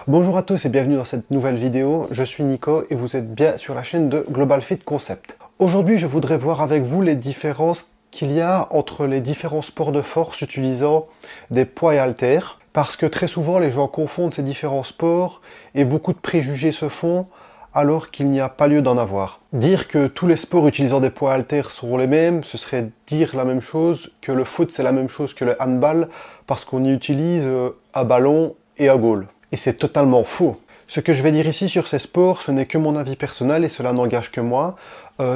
Bonjour à tous et bienvenue dans cette nouvelle vidéo, je suis Nico et vous êtes bien sur la chaîne de Global Fit Concept. Aujourd'hui je voudrais voir avec vous les différences qu'il y a entre les différents sports de force utilisant des poids et haltères, parce que très souvent les gens confondent ces différents sports et beaucoup de préjugés se font alors qu'il n'y a pas lieu d'en avoir. Dire que tous les sports utilisant des poids haltères seront les mêmes, ce serait dire la même chose que le foot c'est la même chose que le handball, parce qu'on y utilise un ballon et un goal. Et c'est totalement faux. Ce que je vais dire ici sur ces sports, ce n'est que mon avis personnel et cela n'engage que moi.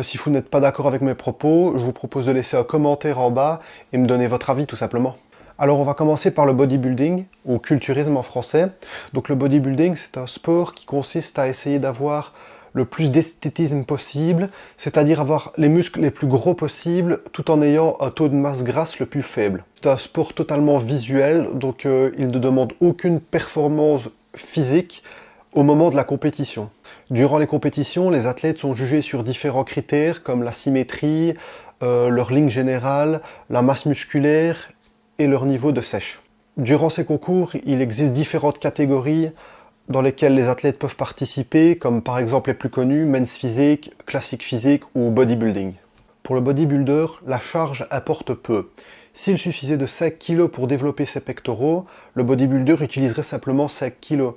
Si vous n'êtes pas d'accord avec mes propos, je vous propose de laisser un commentaire en bas et me donner votre avis tout simplement. Alors on va commencer par le bodybuilding, ou culturisme en français. Donc le bodybuilding, c'est un sport qui consiste à essayer d'avoir le plus d'esthétisme possible, c'est-à-dire avoir les muscles les plus gros possibles tout en ayant un taux de masse grasse le plus faible. C'est un sport totalement visuel, donc il ne demande aucune performance physique au moment de la compétition. Durant les compétitions, les athlètes sont jugés sur différents critères comme la symétrie, leur ligne générale, la masse musculaire et leur niveau de sèche. Durant ces concours, il existe différentes catégories dans lesquelles les athlètes peuvent participer, comme par exemple les plus connus, Men's Physique, Classic Physique ou Bodybuilding. Pour le bodybuilder, la charge importe peu. S'il suffisait de 5 kg pour développer ses pectoraux, le bodybuilder utiliserait simplement 5 kg.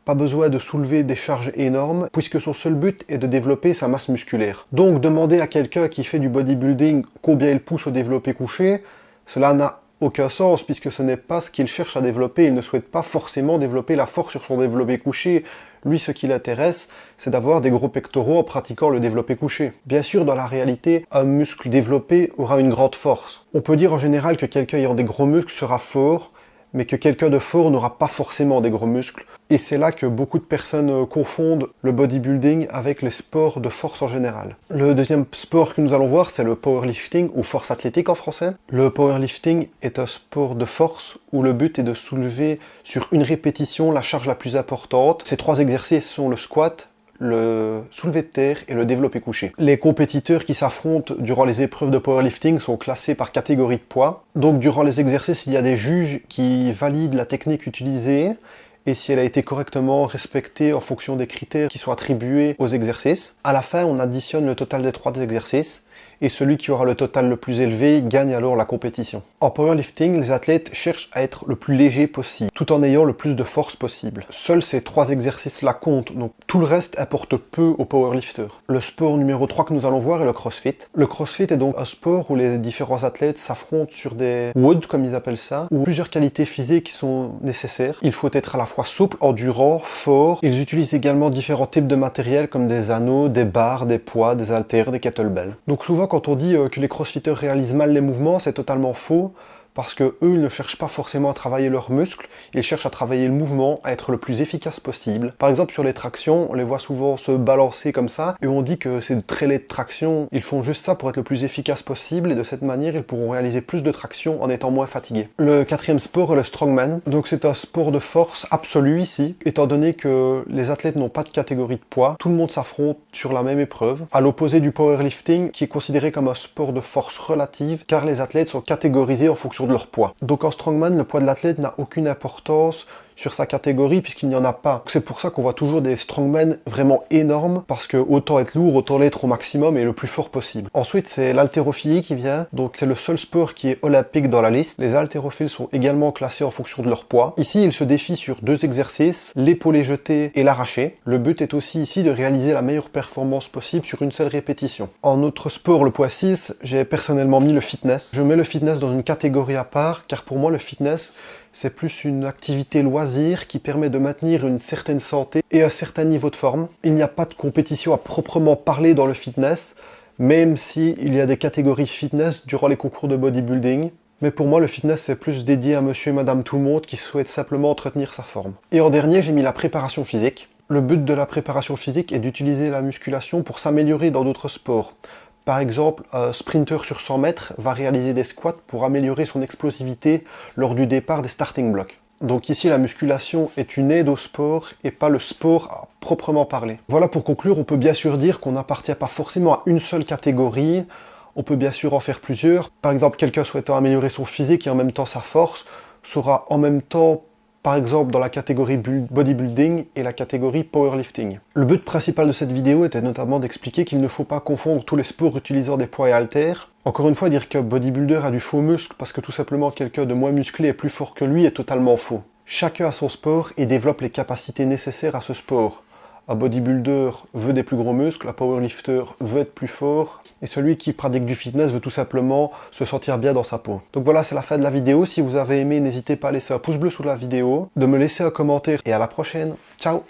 Pas besoin de soulever des charges énormes, puisque son seul but est de développer sa masse musculaire. Donc demander à quelqu'un qui fait du bodybuilding combien il pousse au développé couché, cela n'a aucun sens, puisque ce n'est pas ce qu'il cherche à développer. Il ne souhaite pas forcément développer la force sur son développé couché. Lui, ce qui l'intéresse, c'est d'avoir des gros pectoraux en pratiquant le développé couché. Bien sûr, dans la réalité, un muscle développé aura une grande force. On peut dire en général que quelqu'un ayant des gros muscles sera fort, mais que quelqu'un de fort n'aura pas forcément des gros muscles. Et c'est là que beaucoup de personnes confondent le bodybuilding avec les sports de force en général. Le deuxième sport que nous allons voir, c'est le powerlifting, ou force athlétique en français. Le powerlifting est un sport de force où le but est de soulever sur une répétition la charge la plus importante. Ces trois exercices sont le squat, le soulevé de terre et le développé couché. Les compétiteurs qui s'affrontent durant les épreuves de powerlifting sont classés par catégorie de poids. Donc durant les exercices, il y a des juges qui valident la technique utilisée et si elle a été correctement respectée en fonction des critères qui sont attribués aux exercices. À la fin, on additionne le total des trois exercices et celui qui aura le total le plus élevé gagne alors la compétition. En powerlifting, les athlètes cherchent à être le plus léger possible, tout en ayant le plus de force possible. Seuls ces trois exercices-là comptent, donc tout le reste importe peu aux powerlifters. Le sport numéro 3 que nous allons voir est le crossfit. Le crossfit est donc un sport où les différents athlètes s'affrontent sur des WOD, comme ils appellent ça, où plusieurs qualités physiques sont nécessaires. Il faut être à la fois souple, endurant, fort. Ils utilisent également différents types de matériel comme des anneaux, des barres, des poids, des haltères, des kettlebells. Donc souvent quand on dit que les crossfitters réalisent mal les mouvements, c'est totalement faux, parce que eux, ils ne cherchent pas forcément à travailler leurs muscles, ils cherchent à travailler le mouvement, à être le plus efficace possible. Par exemple, sur les tractions, on les voit souvent se balancer comme ça, et on dit que c'est de très laid de traction. Ils font juste ça pour être le plus efficace possible, et de cette manière, ils pourront réaliser plus de traction en étant moins fatigués. Le quatrième sport est le strongman. Donc c'est un sport de force absolue ici, étant donné que les athlètes n'ont pas de catégorie de poids, tout le monde s'affronte sur la même épreuve, à l'opposé du powerlifting, qui est considéré comme un sport de force relative, car les athlètes sont catégorisés en fonction de leur poids. Donc en strongman, le poids de l'athlète n'a aucune importance sur sa catégorie puisqu'il n'y en a pas. C'est pour ça qu'on voit toujours des strongmen vraiment énormes, parce que autant être lourd, autant l'être au maximum et le plus fort possible. Ensuite, c'est l'haltérophilie qui vient, donc c'est le seul sport qui est olympique dans la liste. Les haltérophiles sont également classés en fonction de leur poids. Ici, ils se défient sur deux exercices, l'épaulé jeté et l'arraché. Le but est aussi ici de réaliser la meilleure performance possible sur une seule répétition. En autre sport, le poids 6, j'ai personnellement mis le fitness. Je mets le fitness dans une catégorie à part, car pour moi, le fitness, c'est plus une activité loisir qui permet de maintenir une certaine santé et un certain niveau de forme. Il n'y a pas de compétition à proprement parler dans le fitness, même s'il y a des catégories fitness durant les concours de bodybuilding. Mais pour moi, le fitness, c'est plus dédié à monsieur et madame tout le monde qui souhaitent simplement entretenir sa forme. Et en dernier, j'ai mis la préparation physique. Le but de la préparation physique est d'utiliser la musculation pour s'améliorer dans d'autres sports. Par exemple, un sprinter sur 100 mètres va réaliser des squats pour améliorer son explosivité lors du départ des starting blocks. Donc ici, la musculation est une aide au sport et pas le sport à proprement parler. Voilà, pour conclure, on peut bien sûr dire qu'on n'appartient pas forcément à une seule catégorie. On peut bien sûr en faire plusieurs. Par exemple, quelqu'un souhaitant améliorer son physique et en même temps sa force saura en même temps par exemple dans la catégorie bodybuilding et la catégorie powerlifting. Le but principal de cette vidéo était notamment d'expliquer qu'il ne faut pas confondre tous les sports utilisant des poids et haltères. Encore une fois, dire qu'un bodybuilder a du faux muscle parce que tout simplement quelqu'un de moins musclé est plus fort que lui est totalement faux. Chacun a son sport et développe les capacités nécessaires à ce sport. Un bodybuilder veut des plus gros muscles, un powerlifter veut être plus fort, et celui qui pratique du fitness veut tout simplement se sentir bien dans sa peau. Donc voilà, c'est la fin de la vidéo. Si vous avez aimé, n'hésitez pas à laisser un pouce bleu sous la vidéo, de me laisser un commentaire, et à la prochaine. Ciao!